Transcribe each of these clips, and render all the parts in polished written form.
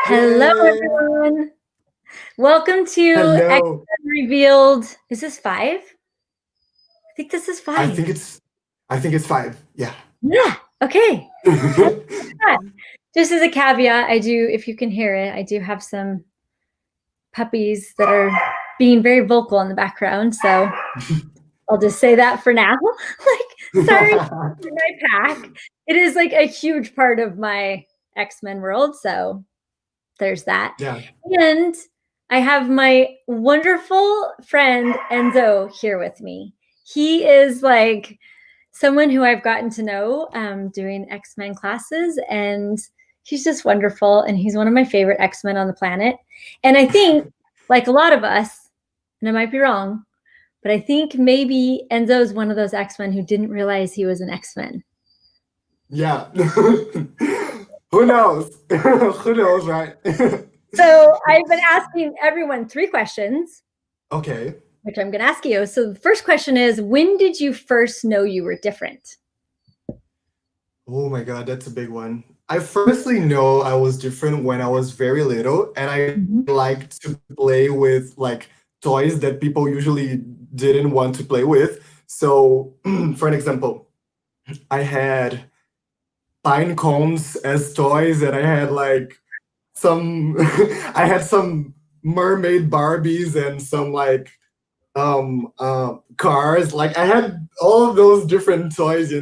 Hello, Yay! everyone. Welcome to Hello. X-Men Revealed. Is this five? I think this is I five. think it's I think it's five. Yeah. Yeah. Okay. Just as a caveat, I do, if you can hear it, I do have some puppies that are being very vocal in the background. So I'll just say that for now. Sorry for my pack. It is like a huge part of my X-Men world. So there's that. Yeah. And I have my wonderful friend Enzo here with me. He is like someone who I've gotten to know doing X-Men classes, and he's just wonderful. And he's one of my favorite X-Men on the planet. And I think, like a lot of us, and I might be wrong, but I think maybe Enzo is one of those X-Men who didn't realize he was an X-Men. Yeah. Who knows? Who knows, right? So I've been asking everyone three questions, Okay. which I'm going to ask you. So the first question is, when did you first know you were different? Oh my God, that's a big one. I firstly know I was different when I was very little, and I Mhm. liked to play with like toys that people usually didn't want to play with. So, for an example, I had pine cones as toys, and I had like some I had some mermaid Barbies and some like cars. Like I had all of those different toys,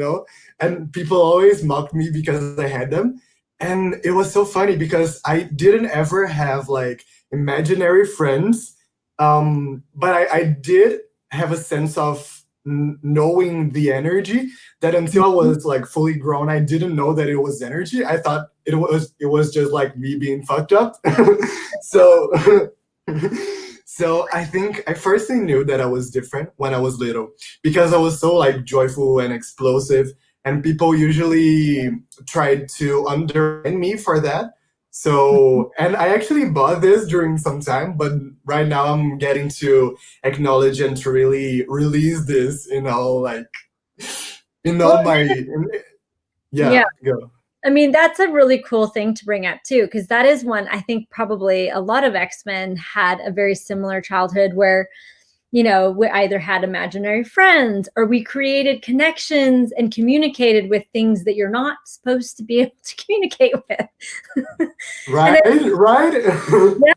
and people always mocked me because I had them. And it was so funny because I didn't ever have like imaginary friends. But I did have a sense of knowing the energy that until I was like fully grown, I didn't know that it was energy. I thought it was just like me being fucked up. So so I think I firstly knew that I was different when I was little because I was so like joyful and explosive, and people usually tried to undermine me for that. So, and I actually bought this during some time, but right now I'm getting to acknowledge and to really release this in Well, all my, yeah. yeah, go. I mean, that's a really cool thing to bring up too, because that is one I think probably a lot of X-Men had a very similar childhood where, we either had imaginary friends or we created connections and communicated with things that you're not supposed to be able to communicate with. and Right, right. yeah,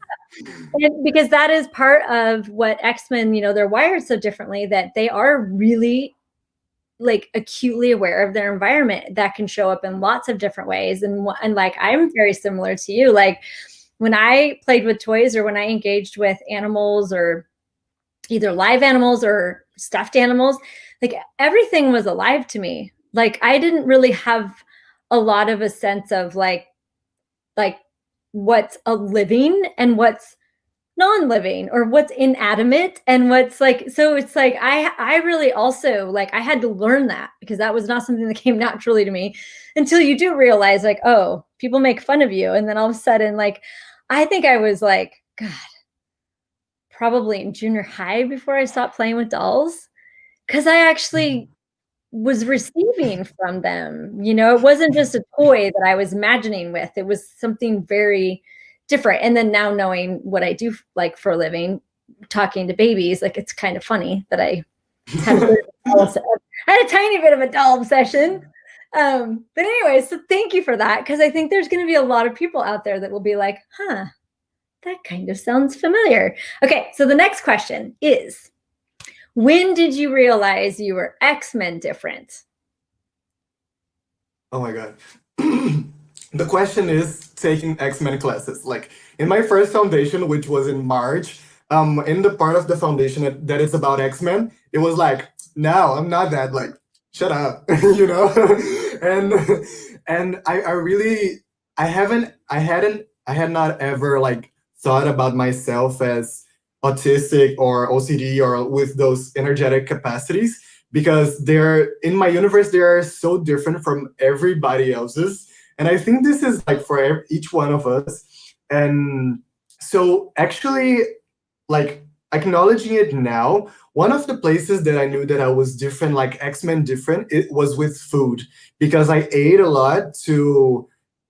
and because that is part of what X-Men, they're wired so differently that they are really like acutely aware of their environment that can show up in lots of different ways. And like, I'm very similar to you. Like when I played with toys or when I engaged with animals or either live animals or stuffed animals, like everything was alive to me. Like I didn't really have a lot of a sense of like what's a living and what's non-living or what's inanimate and what's like. So it's like I really also like I had to learn that because that was not something that came naturally to me until you do realize like, oh, people make fun of you. And then all of a sudden, like, I think I was like, God, probably in junior high before I stopped playing with dolls because I actually was receiving from them. It wasn't just a toy that I was imagining with. It was something very different. And then now knowing what I do like for a living, talking to babies, like it's kind of funny that I had a bit of I had a tiny bit of a doll obsession. But anyway, so thank you for that because I think there's going to be a lot of people out there that will be like, huh, that kind of sounds familiar. Okay, so the next question is, when did you realize you were X-Men different? Oh my God. The question is taking X-Men classes. Like in my first foundation, which was in March, in the part of the foundation that is about X-Men, it was like, no, I'm not that. Like, shut up, you know? And I really I had not ever like thought about myself as autistic or OCD or with those energetic capacities because they're in my universe they are so different from everybody else's, and I think this is like for each one of us. And so actually, like, acknowledging it now, one of the places that I knew that I was different, like X-Men different, it was with food because I ate a lot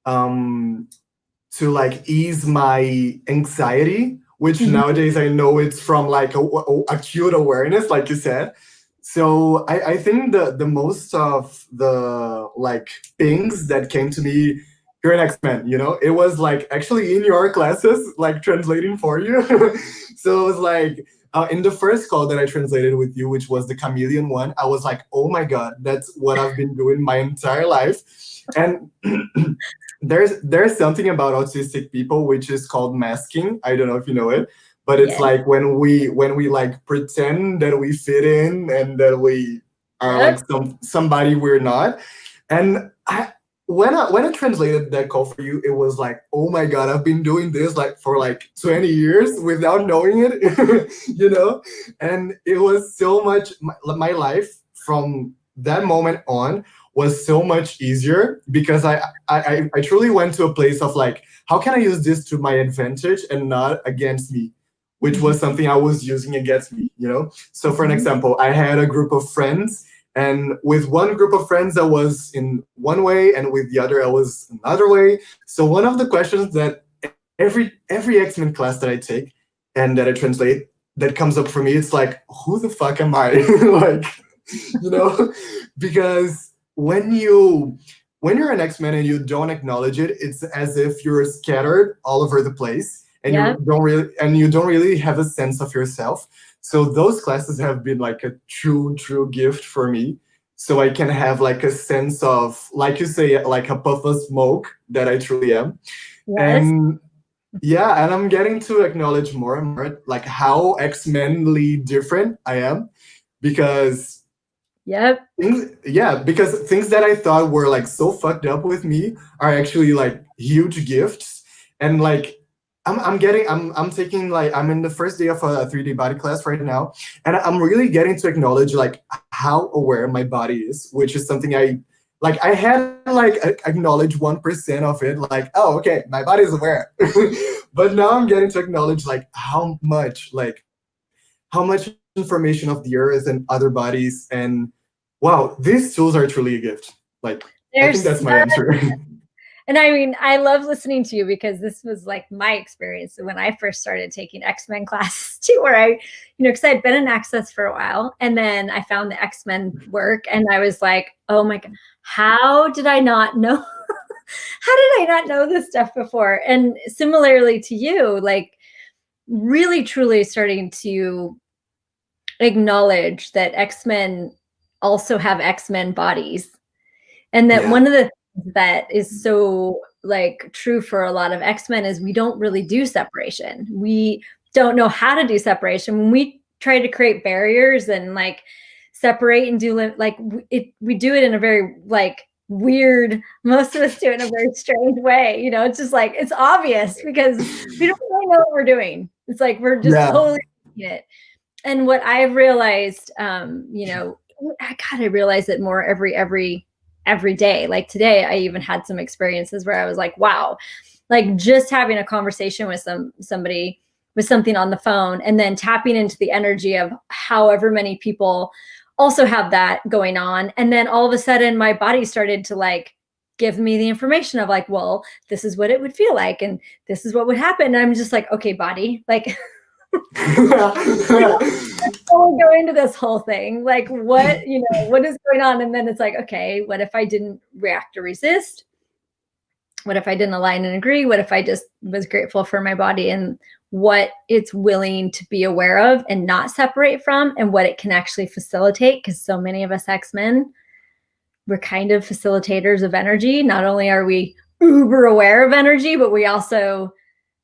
um to like ease my anxiety, which Mhm. nowadays I know it's from like a acute awareness, like you said. So I think the most of the like things that came to me you're an X-Men, you know, it was like actually in your classes, like translating for you. So it was like in the first call that I translated with you, which was the chameleon one, I was like, oh my God, that's what I've been doing my entire life. And there's something about autistic people which is called masking. I don't know if you know it, but it's Yes. like when we like pretend that we fit in and that we are like Yep. somebody we're not. And when I translated that call for you, it was like, oh my God, I've been doing this like for like 20 years without knowing it, you know? And it was so much my life from that moment on was so much easier because I truly went to a place of like, how can I use this to my advantage and not against me? Which Mhm. was something I was using against me, you know? So for an Mhm. example, I had a group of friends, and with one group of friends I was in one way, and with the other I was another way. So one of the questions that every X-Men class that I take and that I translate that comes up for me, it's like, who the fuck am I? Like, you know, because when you're an X-Men and you don't acknowledge it, it's as if you're scattered all over the place and Yep. you don't really have a sense of yourself. So those classes have been like a true gift for me. So I can have like a sense of, like you say, like a puff of smoke that I truly am. Yes. And yeah, and I'm getting to acknowledge more and more like how X-Menly different I am because Yep. because things that I thought were like so fucked up with me are actually like huge gifts. And like I'm taking like I'm in the first day of a 3D body class right now, and I'm really getting to acknowledge like how aware my body is, which is something I had like acknowledge 1% of it, like, oh okay, my body's aware. But now I'm getting to acknowledge like how much information of the earth and other bodies, and wow, these tools are truly a gift. Like, I think There's that's my answer. And I mean, I love listening to you because this was like my experience when I first started taking X-Men classes too, where because I'd been in Access for a while and then I found the X-Men work and I was like, oh my God, how did I not know? How did I not know this stuff before? And similarly to you, like really truly starting to acknowledge that X-Men also have X-Men bodies. And that Yeah, one of the things that is so like true for a lot of X-Men is we don't really do separation. We don't know how to do separation. When we try to create barriers and like separate and do like we do it in a very like weird, most of us do it in a very strange way. It's just like it's obvious because we don't really know what we're doing. It's like we're just yeah, totally it. And what I've realized, God, I realize it more every day. Like today, I even had some experiences where I was like, wow, like just having a conversation with somebody with something on the phone and then tapping into the energy of however many people also have that going on. And then all of a sudden my body started to like give me the information of like, well, this is what it would feel like and this is what would happen. And I'm just like, okay, body, like we'll go into this whole thing. Like what is going on? And then it's like, okay, what if I didn't react or resist? What if I didn't align and agree? What if I just was grateful for my body and what it's willing to be aware of and not separate from and what it can actually facilitate? Because so many of us X-Men, we're kind of facilitators of energy. Not only are we uber aware of energy, but we also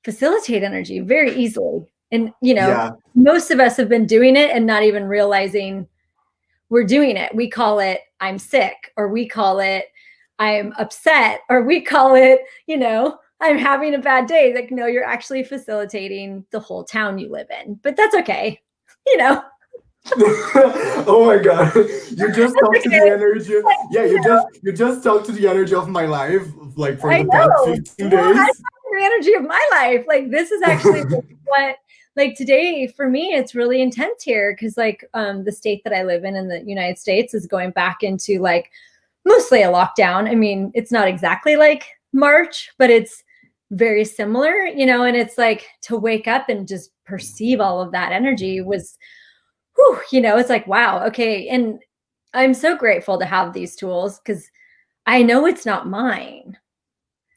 facilitate energy very easily. And, yeah, most of us have been doing it and not even realizing we're doing it. We call it, I'm sick, or we call it, I'm upset, or we call it, I'm having a bad day. Like, no, you're actually facilitating the whole town you live in, but that's okay. You know, oh my God, you just that's talked to the okay. energy. Like, Yeah, you just talked to the energy of my life, like for I the past know. 15 Well, I'm days. the energy of my life. Like this is actually what like today for me it's really intense here because like the state that I live in the United States is going back into like mostly a lockdown. I mean, it's not exactly like March, but it's very similar, and it's like to wake up and just perceive all of that energy was, whew, it's like, wow, okay. And I'm so grateful to have these tools because I know it's not mine.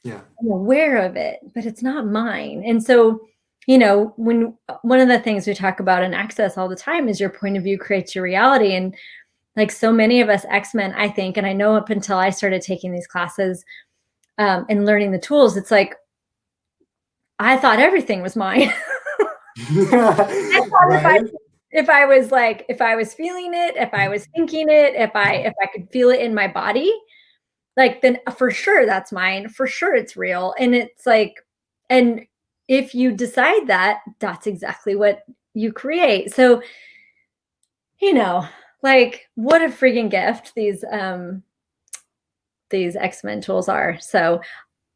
Yeah. I'm aware of it, but it's not mine. And so, when one of the things we talk about in Access all the time is your point of view creates your reality. And like so many of us X-Men, I think, and I know up until I started taking these classes and learning the tools, it's like, I thought everything was mine. I thought Right? if I was feeling it, if I was thinking it, if I could feel it in my body, like then for sure that's mine. For sure it's real. And it's like, and if you decide that, that's exactly what you create. So, you know, like what a freaking gift these X-Men tools are. So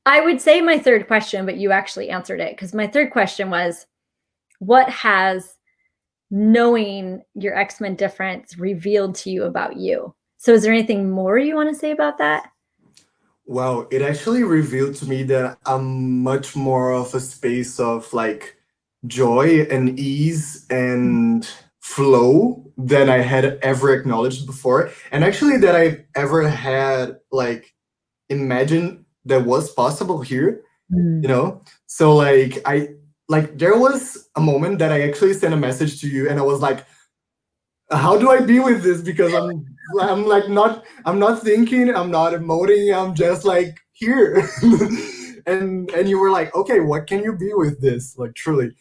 I would say my third question, but you actually answered it because my third question was, what has knowing your X-Men difference revealed to you about you? So is there anything more you want to say about that? Wow, it actually revealed to me that I'm much more of a space of like joy and ease and flow than I had ever acknowledged before. And actually that I ever had like imagined that was possible here, you Mm. know? So like there was a moment that I actually sent a message to you and I was like, how do I be with this? Because I'm like I'm not thinking, I'm not emoting, I'm just like here. And you were like, okay, what can you be with this? Like truly.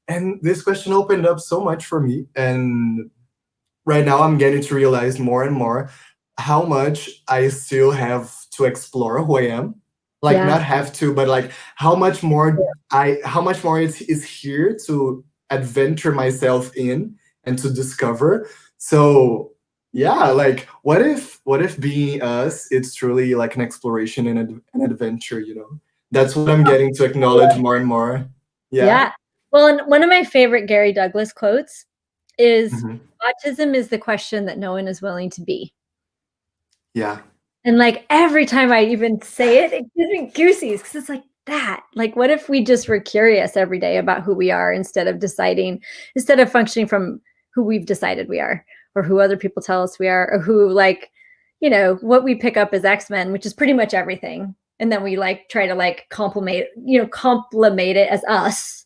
And this question opened up so much for me. And right now I'm getting to realize more and more how much I still have to explore who I am. Like Yeah. not have to, but like how much more is here to adventure myself in and to discover. So yeah, like what if being us, it's truly like an exploration and an adventure, you know? That's what I'm getting to acknowledge more and more. Yeah. Yeah. Well, and one of my favorite Gary Douglas quotes is Hmm. autism is the question that no one is willing to be. Yeah. And like every time I even say it, it gives me goosies because it's like that. Like, what if we just were curious every day about who we are instead of functioning from who we've decided we are or who other people tell us we are or who, like, what we pick up as X-Men, which is pretty much everything. And then we like try to like compliment it as us.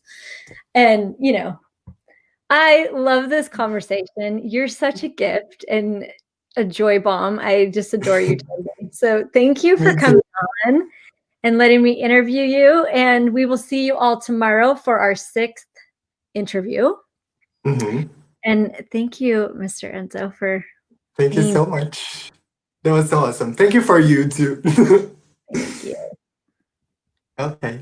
And, I love this conversation. You're such a gift and a joy bomb. I just adore you, Toby. So thank you for Me too. coming on and letting me interview you. And we will see you all tomorrow for our 6th interview. Hmm. And thank you, Mr. Enzo, for Thank you being. so much. That was so awesome. Thank you for you too. Thank you. Okay.